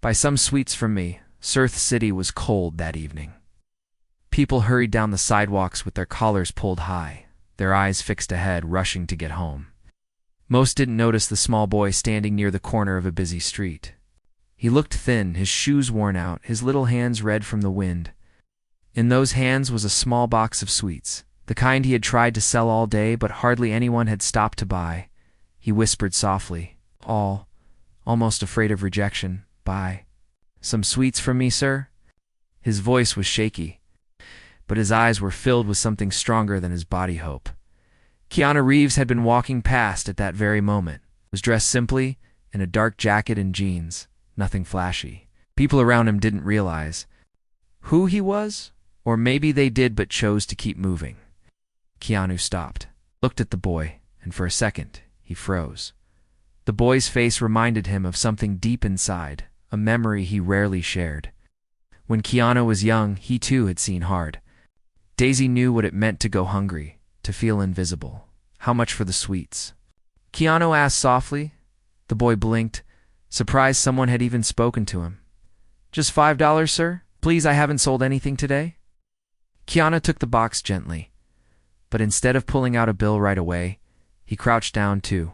Buy some sweets from me. Surth City was cold that evening. People hurried down the sidewalks with their collars pulled high, their eyes fixed ahead, rushing to get home. Most didn't notice the small boy standing near the corner of a busy street. He looked thin, his shoes worn out, his little hands red from the wind. In those hands was a small box of sweets, the kind he had tried to sell all day but hardly anyone had stopped to buy. He whispered softly, almost afraid of rejection, "Buy some sweets from me, sir?" His voice was shaky, but his eyes were filled with something stronger than his body hope. Keanu Reeves had been walking past at that very moment, was dressed simply in a dark jacket and jeans, nothing flashy. People around him didn't realize who he was, or maybe they did but chose to keep moving. Keanu stopped, looked at the boy, and for a second, he froze. The boy's face reminded him of something deep inside, a memory he rarely shared. When Keanu was young, he too had seen hard. Daisy knew what it meant to go hungry, to feel invisible. How much for the sweets? Keanu asked softly. The boy blinked, surprised someone had even spoken to him. "Just $5, sir? Please, I haven't sold anything today." Keanu took the box gently, but instead of pulling out a bill right away, he crouched down to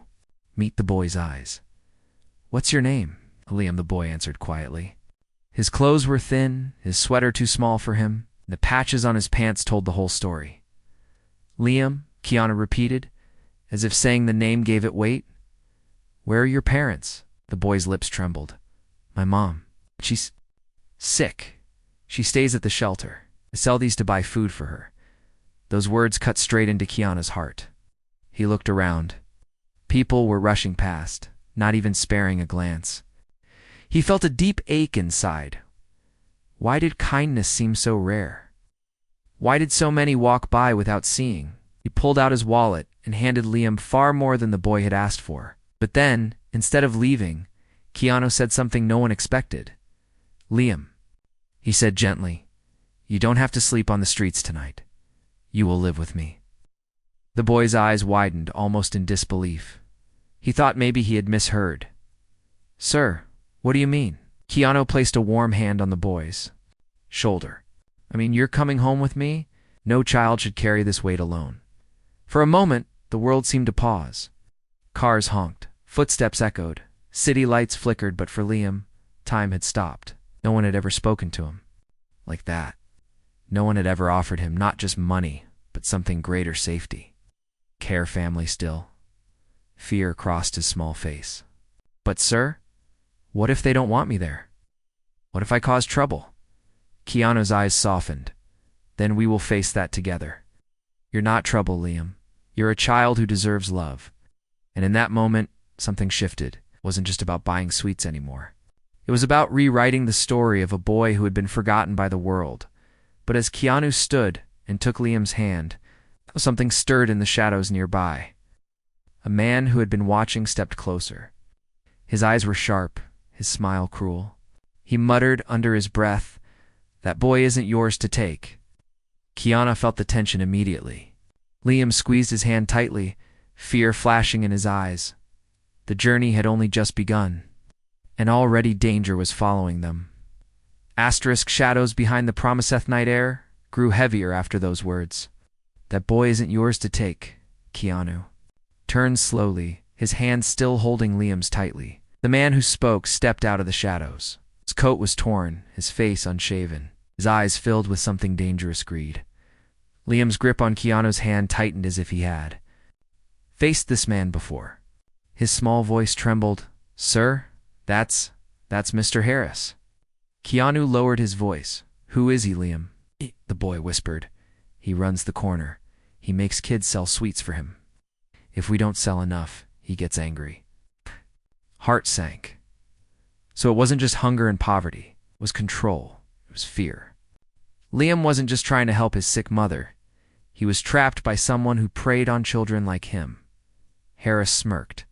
meet the boy's eyes. "What's your name?" Liam, the boy answered quietly. His clothes were thin, his sweater too small for him, and the patches on his pants told the whole story. "Liam," Keanu repeated, as if saying the name gave it weight. "Where are your parents?" The boy's lips trembled. "My mom. She's sick. She stays at the shelter. I sell these to buy food for her." Those words cut straight into Keanu's heart. He looked around. People were rushing past, not even sparing a glance. He felt a deep ache inside. Why did kindness seem so rare? Why did so many walk by without seeing? He pulled out his wallet and handed Liam far more than the boy had asked for. But then, instead of leaving, Keanu said something no one expected. "Liam," he said gently, "you don't have to sleep on the streets tonight. You will live with me." The boy's eyes widened, almost in disbelief. He thought maybe he had misheard. "Sir, what do you mean?" Keanu placed a warm hand on the boy's shoulder. "I mean, you're coming home with me? No child should carry this weight alone." For a moment, the world seemed to pause. Cars honked, footsteps echoed, city lights flickered, but for Liam, time had stopped. No one had ever spoken to him like that. No one had ever offered him not just money, but something greater: safety. Care, family still. Fear crossed his small face. "But sir, what if they don't want me there? What if I cause trouble?" Keanu's eyes softened. "Then we will face that together. You're not trouble, Liam. You're a child who deserves love." And in that moment, something shifted. It wasn't just about buying sweets anymore. It was about rewriting the story of a boy who had been forgotten by the world. But as Keanu stood and took Liam's hand, something stirred in the shadows nearby. A man who had been watching stepped closer. His eyes were sharp, his smile cruel. He muttered under his breath, "That boy isn't yours to take." Keanu felt the tension immediately. Liam squeezed his hand tightly, fear flashing in his eyes. The journey had only just begun, and already danger was following them. Asterisk shadows behind the promiseth night air grew heavier after those words. "That boy isn't yours to take." Keanu turned slowly, his hand still holding Liam's tightly. The man who spoke stepped out of the shadows. His coat was torn, his face unshaven, his eyes filled with something dangerous greed. Liam's grip on Keanu's hand tightened as if he had faced this man before. His small voice trembled. "Sir, that's Mr. Harris." Keanu lowered his voice. "Who is he, Liam?" The boy whispered. "He runs the corner. He makes kids sell sweets for him. If we don't sell enough, he gets angry." Heart sank. So it wasn't just hunger and poverty. It was control. It was fear. Liam wasn't just trying to help his sick mother. He was trapped by someone who preyed on children like him. Harris smirked.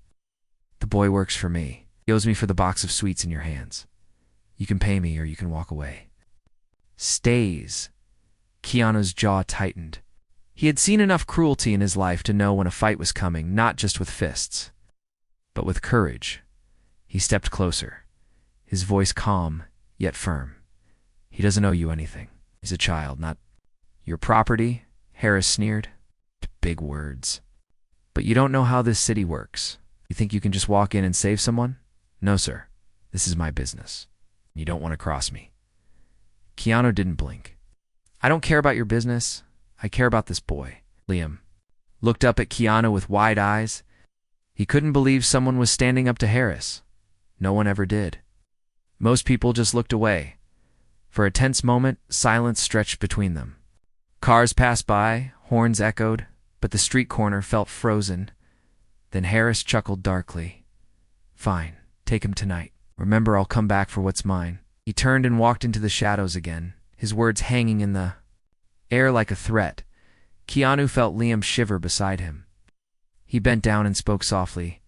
"The boy works for me. He owes me for the box of sweets in your hands. You can pay me or you can walk away." Stays. Keanu's jaw tightened. He had seen enough cruelty in his life to know when a fight was coming, not just with fists, but with courage. He stepped closer, his voice calm, yet firm. "He doesn't owe you anything. He's a child, not your property," Harris sneered. "Big words. But you don't know how this city works. You think you can just walk in and save someone? No, sir. This is my business. You don't want to cross me." Keanu didn't blink. "I don't care about your business. I care about this boy." Liam looked up at Keanu with wide eyes. He couldn't believe someone was standing up to Harris. No one ever did. Most people just looked away. For a tense moment, silence stretched between them. Cars passed by, horns echoed, but the street corner felt frozen. Then Harris chuckled darkly. "Fine, take him tonight. Remember, I'll come back for what's mine." He turned and walked into the shadows again, his words hanging in the air like a threat. Keanu felt Liam shiver beside him. He bent down and spoke softly.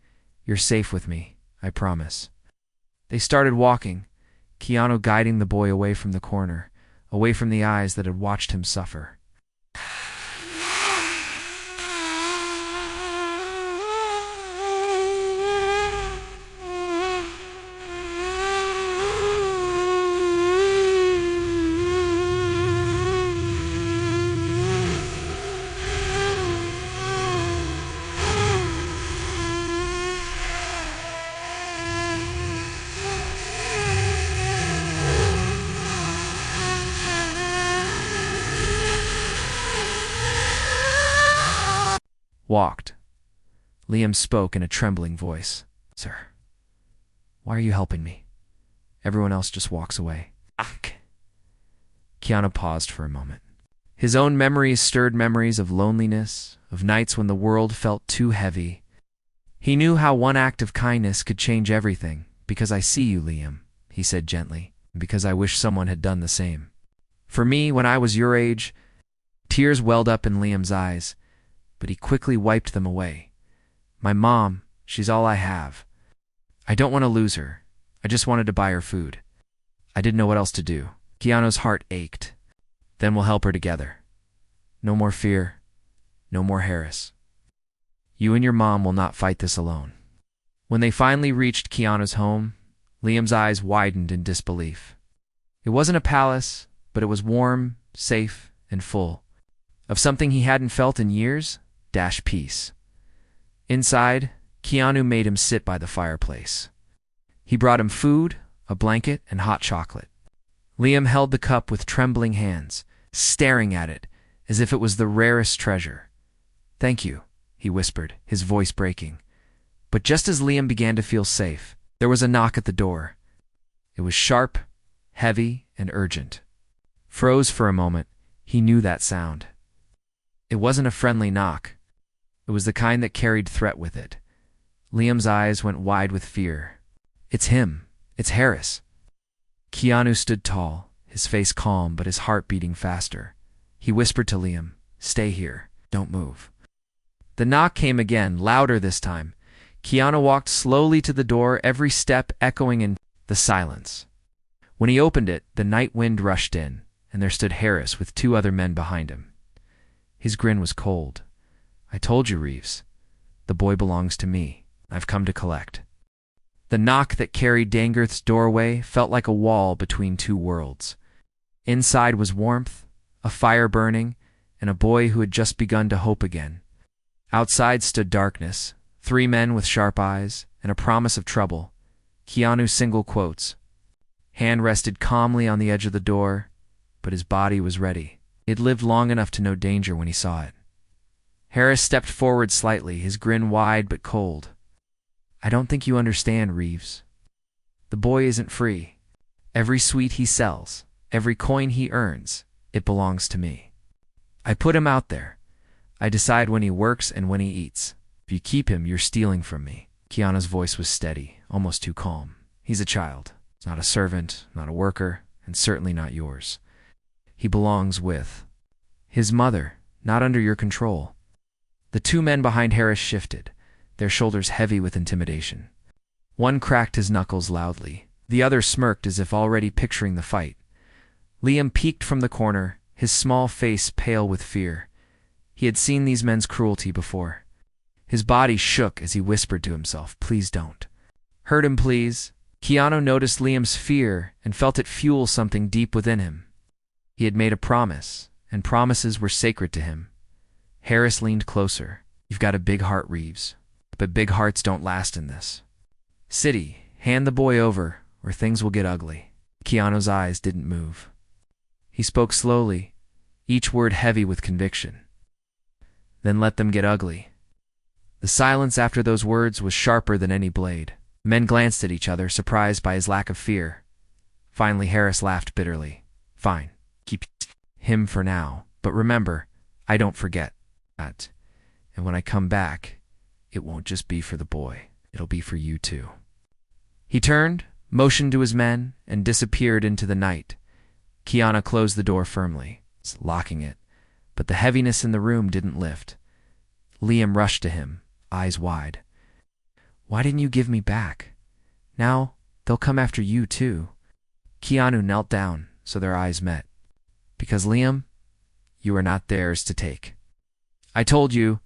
"You're safe with me, I promise." They started walking, Keanu guiding the boy away from the corner, away from the eyes that had watched him suffer. Walked. Liam spoke in a trembling voice. "Sir, why are you helping me? Everyone else just walks away." Keanu paused for a moment. His own memories stirred memories of loneliness, of nights when the world felt too heavy. He knew how one act of kindness could change everything. "Because I see you, Liam," he said gently, "and because I wish someone had done the same. For me, when I was your age..." Tears welled up in Liam's eyes, but he quickly wiped them away. "My mom, she's all I have. I don't want to lose her. I just wanted to buy her food. I didn't know what else to do." Keanu's heart ached. "Then we'll help her together. No more fear. No more Harris. You and your mom will not fight this alone." When they finally reached Keanu's home, Liam's eyes widened in disbelief. It wasn't a palace, but it was warm, safe, and full of something he hadn't felt in years. Peace. Inside, Keanu made him sit by the fireplace. He brought him food, a blanket, and hot chocolate. Liam held the cup with trembling hands, staring at it as if it was the rarest treasure. "Thank you," he whispered, his voice breaking. But just as Liam began to feel safe, there was a knock at the door. It was sharp, heavy, and urgent. Froze for a moment, he knew that sound. It wasn't a friendly knock. It was the kind that carried threat with it. Liam's eyes went wide with fear. "It's him. It's Harris." Keanu stood tall, his face calm but his heart beating faster. He whispered to Liam, "Stay here. Don't move." The knock came again, louder this time. Keanu walked slowly to the door, every step echoing in the silence. When he opened it, the night wind rushed in, and there stood Harris with two other men behind him. His grin was cold. "I told you, Reeves. The boy belongs to me. I've come to collect." The knock that carried Dangerth's doorway felt like a wall between two worlds. Inside was warmth, a fire burning, and a boy who had just begun to hope again. Outside stood darkness, three men with sharp eyes, and a promise of trouble. Keanu's single quotes. Hand rested calmly on the edge of the door, but his body was ready. He had lived long enough to know danger when he saw it. Harris stepped forward slightly, his grin wide but cold. "I don't think you understand, Reeves. The boy isn't free. Every sweet he sells, every coin he earns, it belongs to me. I put him out there. I decide when he works and when he eats. If you keep him, you're stealing from me." Keanu's voice was steady, almost too calm. "He's a child. He's not a servant, not a worker, and certainly not yours. He belongs with his mother, not under your control." The two men behind Harris shifted, their shoulders heavy with intimidation. One cracked his knuckles loudly. The other smirked as if already picturing the fight. Liam peeked from the corner, his small face pale with fear. He had seen these men's cruelty before. His body shook as he whispered to himself, "Please don't. Hurt him, please. Keanu noticed Liam's fear and felt it fuel something deep within him. He had made a promise, and promises were sacred to him. Harris leaned closer. You've got a big heart, Reeves, but big hearts don't last in this city. Hand the boy over, or things will get ugly. Keanu's eyes didn't move. He spoke slowly, each word heavy with conviction. Then let them get ugly. The silence after those words was sharper than any blade. Men glanced at each other, surprised by his lack of fear. Finally, Harris laughed bitterly. Fine, keep him for now, but remember, I don't forget that. And when I come back, it won't just be for the boy, it'll be for you too. He turned, motioned to his men, and disappeared into the night. Keanu closed the door firmly, locking it, but the heaviness in the room didn't lift. Liam rushed to him, eyes wide. Why didn't you give me back? Now, they'll come after you too. Keanu knelt down, so their eyes met. Because, Liam, you are not theirs to take. I told you,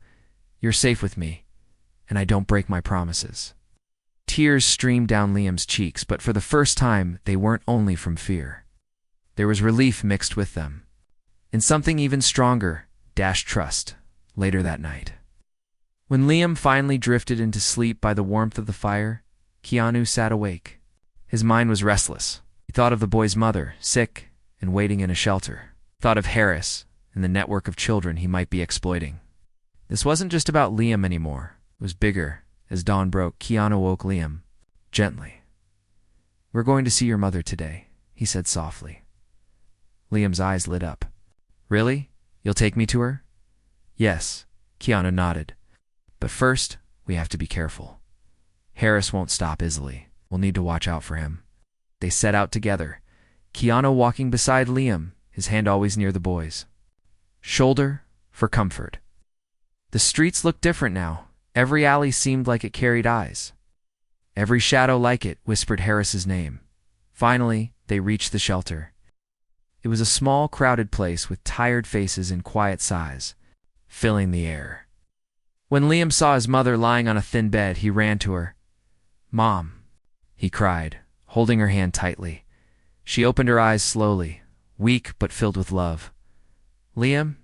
you're safe with me, and I don't break my promises. Tears streamed down Liam's cheeks, but for the first time, they weren't only from fear. There was relief mixed with them. And something even stronger, trust, later that night. When Liam finally drifted into sleep by the warmth of the fire, Keanu sat awake. His mind was restless. He thought of the boy's mother, sick and waiting in a shelter. Thought of Harris and the network of children he might be exploiting. This wasn't just about Liam anymore. It was bigger. As dawn broke, Keanu woke Liam, gently. We're going to see your mother today, he said softly. Liam's eyes lit up. Really? You'll take me to her? Yes, Keanu nodded. But first, we have to be careful. Harris won't stop easily. We'll need to watch out for him. They set out together, Keanu walking beside Liam, his hand always near the boy's shoulder for comfort. The streets looked different now. Every alley seemed like it carried eyes. Every shadow like it whispered Harris's name. Finally, they reached the shelter. It was a small, crowded place with tired faces and quiet sighs, filling the air. When Liam saw his mother lying on a thin bed, he ran to her. Mom, he cried, holding her hand tightly. She opened her eyes slowly, weak but filled with love. Liam,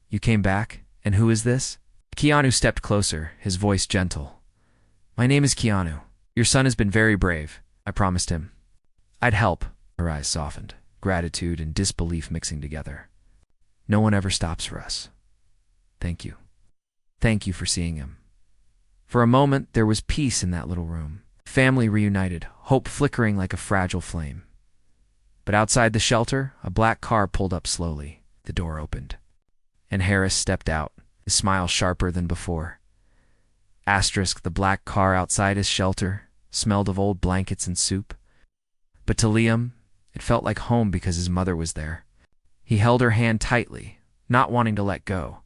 you came back, and who is this? Keanu stepped closer, his voice gentle. My name is Keanu. Your son has been very brave, I promised him. I'd help. Her eyes softened, gratitude and disbelief mixing together. No one ever stops for us. Thank you. Thank you for seeing him. For a moment, there was peace in that little room. Family reunited, hope flickering like a fragile flame. But outside the shelter, a black car pulled up slowly. The door opened, and Harris stepped out, his smile sharper than before. The black car outside his shelter smelled of old blankets and soup. But to Liam, it felt like home because his mother was there. He held her hand tightly, not wanting to let go.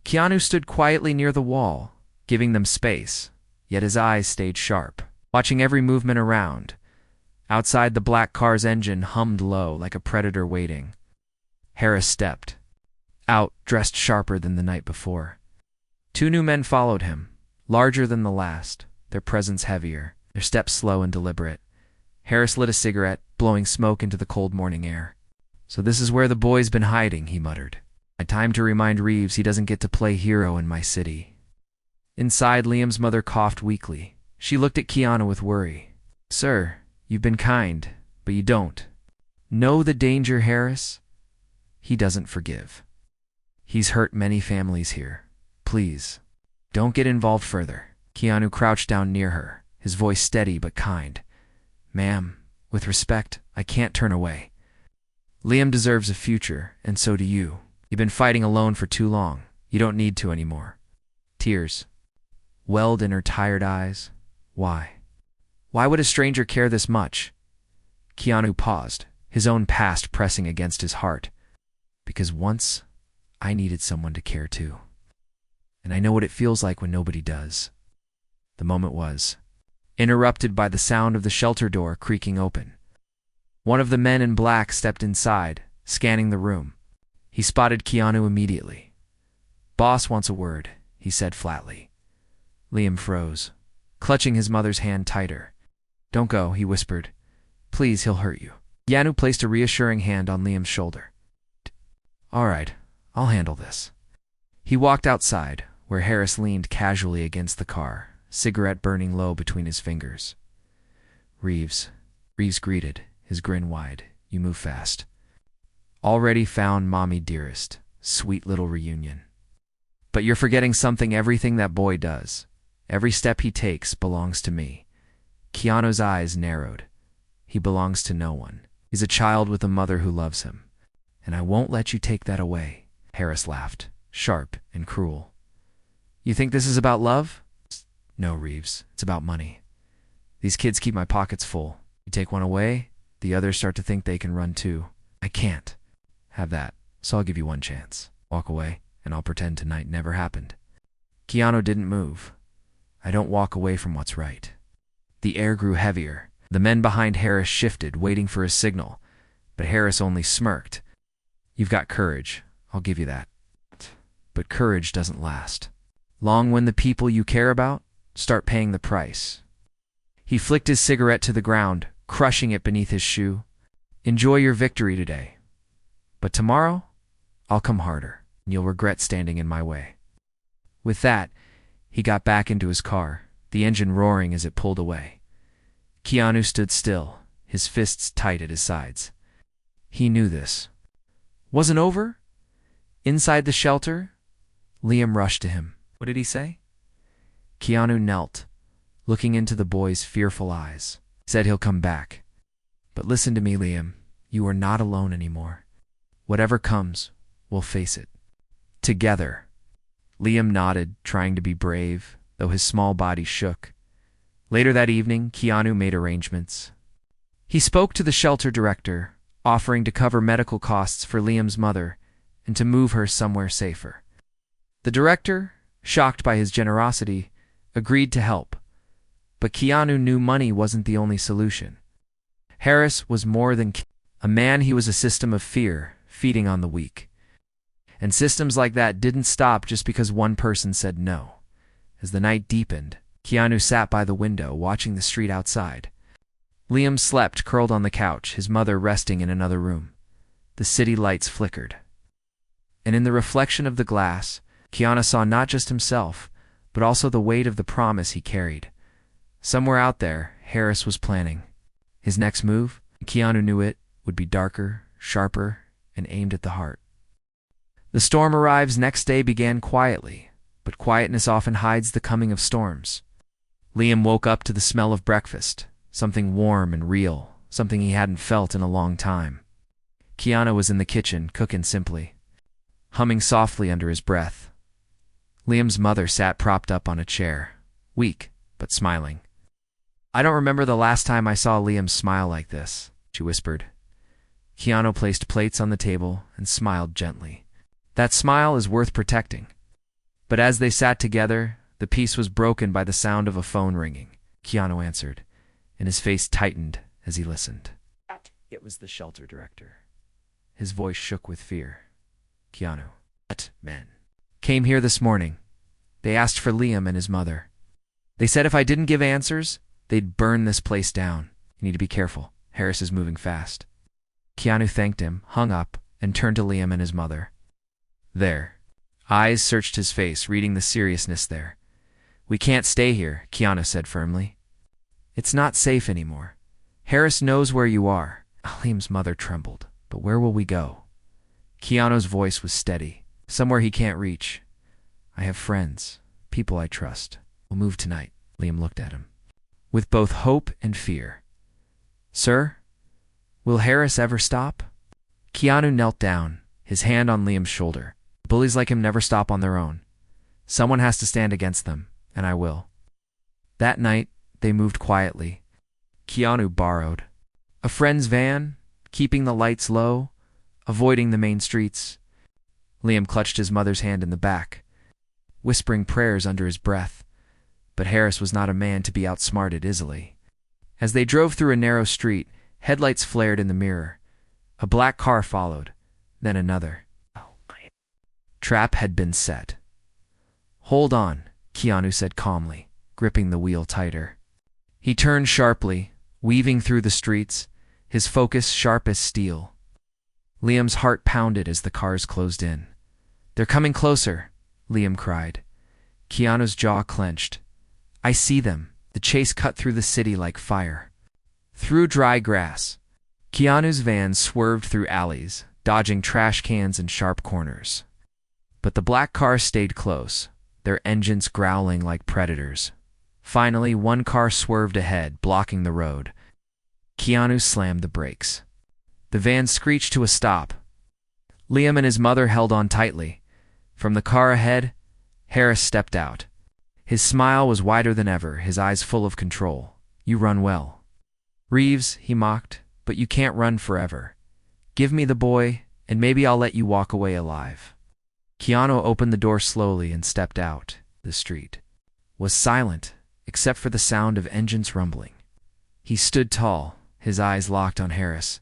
Keanu stood quietly near the wall, giving them space, yet his eyes stayed sharp, watching every movement around. Outside, the black car's engine hummed low like a predator waiting. Harris stepped out, dressed sharper than the night before. Two new men followed him, larger than the last, their presence heavier, their steps slow and deliberate. Harris lit a cigarette, blowing smoke into the cold morning air. So this is where the boy's been hiding, he muttered. Time to remind Reeves he doesn't get to play hero in my city. Inside, Liam's mother coughed weakly. She looked at Keanu with worry. Sir, you've been kind, but you don't know the danger, Harris? He doesn't forgive. He's hurt many families here. Please, don't get involved further. Keanu crouched down near her, his voice steady but kind. Ma'am, with respect, I can't turn away. Liam deserves a future, and so do you. You've been fighting alone for too long. You don't need to anymore. Tears welled in her tired eyes. Why? Why would a stranger care this much? Keanu paused, his own past pressing against his heart. Because once, I needed someone to care too. And I know what it feels like when nobody does. The moment was interrupted by the sound of the shelter door creaking open. One of the men in black stepped inside, scanning the room. He spotted Keanu immediately. Boss wants a word, he said flatly. Liam froze, clutching his mother's hand tighter. Don't go, he whispered. Please, he'll hurt you. Keanu placed a reassuring hand on Liam's shoulder. All right, I'll handle this. He walked outside, where Harris leaned casually against the car, cigarette burning low between his fingers. Reeves greeted, his grin wide. You move fast. Already found mommy dearest. Sweet little reunion. But you're forgetting something. Everything that boy does, every step he takes belongs to me. Keanu's eyes narrowed. He belongs to no one. He's a child with a mother who loves him. And I won't let you take that away. Harris laughed, sharp and cruel. You think this is about love? No, Reeves. It's about money. These kids keep my pockets full. You take one away, the others start to think they can run too. I can't have that, so I'll give you one chance. Walk away, and I'll pretend tonight never happened. Keanu didn't move. I don't walk away from what's right. The air grew heavier. The men behind Harris shifted, waiting for a signal, but Harris only smirked. You've got courage, I'll give you that. But courage doesn't last long when the people you care about start paying the price. He flicked his cigarette to the ground, crushing it beneath his shoe. Enjoy your victory today. But tomorrow, I'll come harder, and you'll regret standing in my way. With that, he got back into his car, the engine roaring as it pulled away. Keanu stood still, his fists tight at his sides. He knew this wasn't over. Inside the shelter, Liam rushed to him. What did he say? Keanu knelt, looking into the boy's fearful eyes. He said he'll come back. But listen to me, Liam. You are not alone anymore. Whatever comes, we'll face it. Together. Liam nodded, trying to be brave, though his small body shook. Later that evening, Keanu made arrangements. He spoke to the shelter director, offering to cover medical costs for Liam's mother and to move her somewhere safer. The director, shocked by his generosity, agreed to help. But Keanu knew money wasn't the only solution. Harris was more than a man. He was a system of fear, feeding on the weak. And systems like that didn't stop just because one person said no. As the night deepened, Keanu sat by the window, watching the street outside. Liam slept curled on the couch, his mother resting in another room. The city lights flickered. And in the reflection of the glass, Keanu saw not just himself, but also the weight of the promise he carried. Somewhere out there, Harris was planning. His next move, Keanu knew it, would be darker, sharper, and aimed at the heart. The storm arrives next day began quietly, but quietness often hides the coming of storms. Liam woke up to the smell of breakfast, something warm and real, something he hadn't felt in a long time. Keanu was in the kitchen, cooking simply, humming softly under his breath. Liam's mother sat propped up on a chair, weak but smiling. I don't remember the last time I saw Liam smile like this, she whispered. Keanu placed plates on the table and smiled gently. That smile is worth protecting. But as they sat together, the peace was broken by the sound of a phone ringing. Keanu answered, and his face tightened as he listened. It was the shelter director. His voice shook with fear. Keanu, what men came here this morning? They asked for Liam and his mother. They said if I didn't give answers, they'd burn this place down. You need to be careful. Harris is moving fast. Keanu thanked him, hung up, and turned to Liam and his mother. There. Eyes searched his face, reading the seriousness there. We can't stay here, Keanu said firmly. It's not safe anymore. Harris knows where you are. Liam's mother trembled. But where will we go? Keanu's voice was steady. Somewhere he can't reach. I have friends, people I trust. We'll move tonight. Liam looked at him, with both hope and fear. Sir, will Harris ever stop? Keanu knelt down, his hand on Liam's shoulder. Bullies like him never stop on their own. Someone has to stand against them, and I will. That night, they moved quietly. Keanu borrowed a friend's van, keeping the lights low, avoiding the main streets. Liam clutched his mother's hand in the back, whispering prayers under his breath. But Harris was not a man to be outsmarted easily. As they drove through a narrow street, headlights flared in the mirror. A black car followed, then another. Trap had been set. Hold on, Keanu said calmly, gripping the wheel tighter. He turned sharply, weaving through the streets, his focus sharp as steel. Liam's heart pounded as the cars closed in. "They're coming closer," Liam cried. Keanu's jaw clenched. "I see them." The chase cut through the city like fire. Through dry grass, Keanu's van swerved through alleys, dodging trash cans and sharp corners. But the black cars stayed close, their engines growling like predators. Finally, one car swerved ahead, blocking the road. Keanu slammed the brakes. The van screeched to a stop. Liam and his mother held on tightly. From the car ahead, Harris stepped out. His smile was wider than ever, his eyes full of control. "You run well, Reeves," he mocked, "but you can't run forever. Give me the boy, and maybe I'll let you walk away alive." Keanu opened the door slowly and stepped out. The street was silent, except for the sound of engines rumbling. He stood tall, his eyes locked on Harris.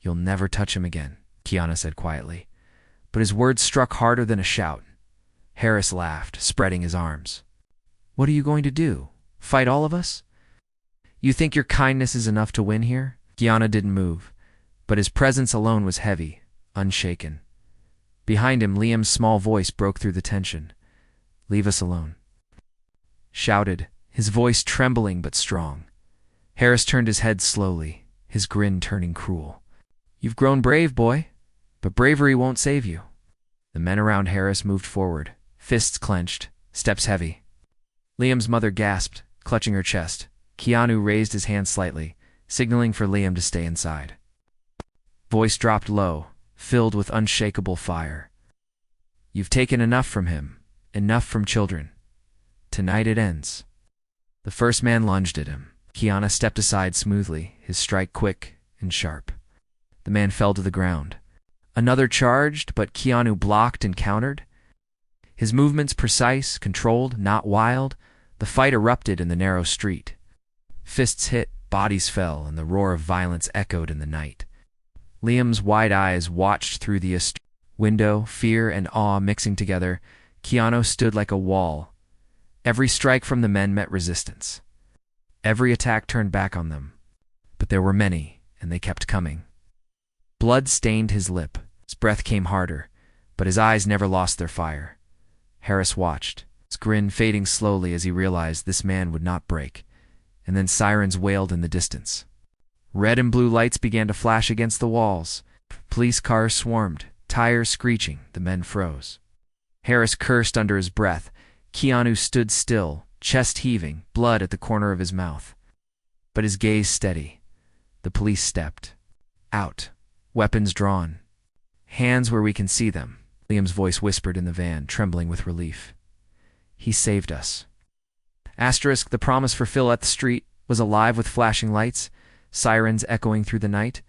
"You'll never touch him again," Keanu said quietly. But his words struck harder than a shout. Harris laughed, spreading his arms. "What are you going to do? Fight all of us? You think your kindness is enough to win here?" Keanu didn't move, but his presence alone was heavy, unshaken. Behind him, Liam's small voice broke through the tension. "Leave us alone," shouted, his voice trembling but strong. Harris turned his head slowly, his grin turning cruel. "You've grown brave, boy, but bravery won't save you." The men around Harris moved forward, fists clenched, steps heavy. Liam's mother gasped, clutching her chest. Keanu raised his hand slightly, signaling for Liam to stay inside. Voice dropped low, filled with unshakable fire. "You've taken enough from him, enough from children. Tonight it ends." The first man lunged at him. Keanu stepped aside smoothly, his strike quick and sharp. The man fell to the ground. Another charged, but Keanu blocked and countered. His movements precise, controlled, not wild. The fight erupted in the narrow street. Fists hit, bodies fell, and the roar of violence echoed in the night. Liam's wide eyes watched through the window, fear and awe mixing together. Keanu stood like a wall. Every strike from the men met resistance. Every attack turned back on them. But there were many, and they kept coming. Blood stained his lip. His breath came harder, but his eyes never lost their fire. Harris watched, his grin fading slowly as he realized this man would not break. And then sirens wailed in the distance. Red and blue lights began to flash against the walls. Police cars swarmed, tires screeching. The men froze. Harris cursed under his breath. Keanu stood still, chest heaving, blood at the corner of his mouth. But his gaze steady. The police stepped out, weapons drawn. "Hands where we can see them," Liam's voice whispered in the van, trembling with relief. "He saved us." The promise for Phil at the street was alive with flashing lights, sirens echoing through the night.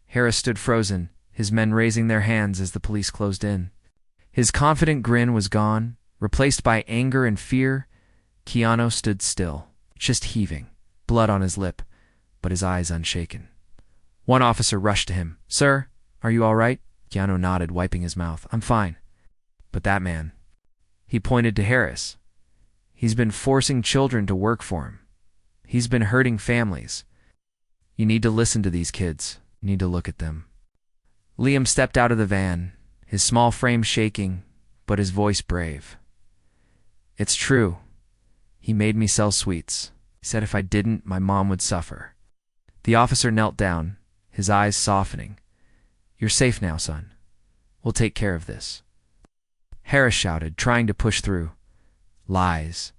Harris stood frozen, his men raising their hands as the police closed in. His confident grin was gone, replaced by anger and fear. Keanu stood still, just heaving, blood on his lip, but his eyes unshaken. One officer rushed to him. "Sir, are you all right?" Keanu nodded, wiping his mouth. "I'm fine." "But that man," he pointed to Harris. "He's been forcing children to work for him. He's been hurting families. You need to listen to these kids. You need to look at them." Liam stepped out of the van, his small frame shaking, but his voice brave. "It's true. He made me sell sweets. He said if I didn't, my mom would suffer." The officer knelt down, his eyes softening. "You're safe now, son. We'll take care of this." Harris shouted, trying to push through. "Lies.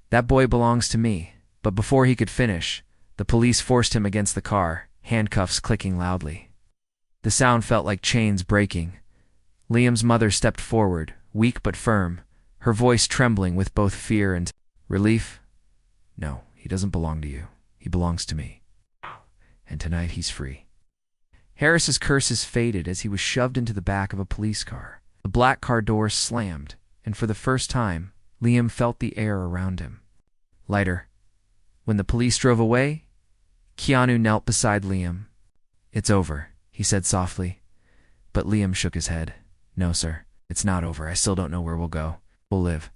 That boy belongs to me." But before he could finish, the police forced him against the car, handcuffs clicking loudly. The sound felt like chains breaking. Liam's mother stepped forward, weak but firm, her voice trembling with both fear and relief. "No, he doesn't belong to you. He belongs to me. And tonight he's free." Harris's curses faded as he was shoved into the back of a police car. The black car doors slammed, and for the first time, Liam felt the air around him lighter. When the police drove away, Keanu knelt beside Liam. "It's over," he said softly. But Liam shook his head. "No, sir, it's not over. I still don't know where we'll go. We'll live."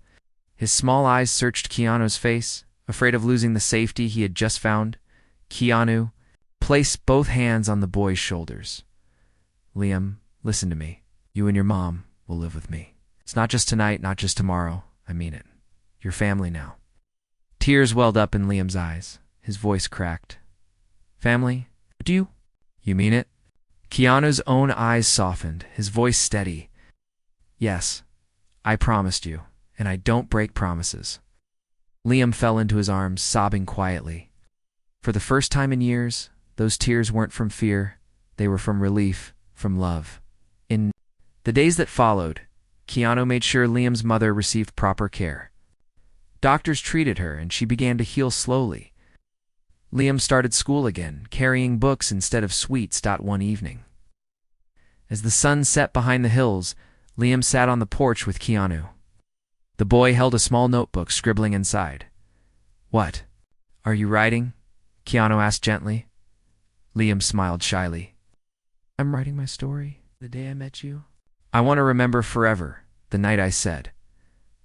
His small eyes searched Keanu's face, afraid of losing the safety he had just found. Keanu placed both hands on the boy's shoulders. Liam, listen to me. You and your mom will live with me. It's not just tonight, not just tomorrow. I mean it. You're family now. Tears welled up in Liam's eyes. His voice cracked. Family? Do you? You mean it? Keanu's own eyes softened, his voice steady. Yes, I promised you, and I don't break promises. Liam fell into his arms, sobbing quietly. For the first time in years, those tears weren't from fear, they were from relief, from love. In the days that followed, Keanu made sure Liam's mother received proper care. Doctors treated her, and she began to heal slowly. Liam started school again, carrying books instead of sweets. One evening, as the sun set behind the hills, Liam sat on the porch with Keanu. The boy held a small notebook, scribbling inside. What? Are you writing? Keanu asked gently. Liam smiled shyly. I'm writing my story, the day I met you. I want to remember forever the night I said,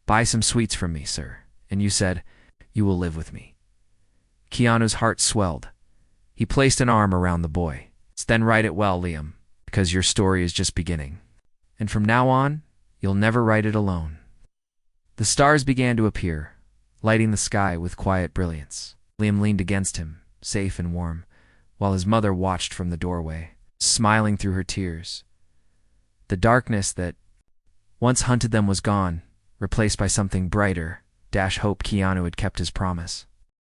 buy some sweets from me, sir, and you said, you will live with me. Keanu's heart swelled. He placed an arm around the boy. Then write it well, Liam, because your story is just beginning. And from now on, you'll never write it alone. The stars began to appear, lighting the sky with quiet brilliance. Liam leaned against him, safe and warm, while his mother watched from the doorway, smiling through her tears. The darkness that once hunted them was gone, replaced by something brighter. Hope Keanu had kept his promise.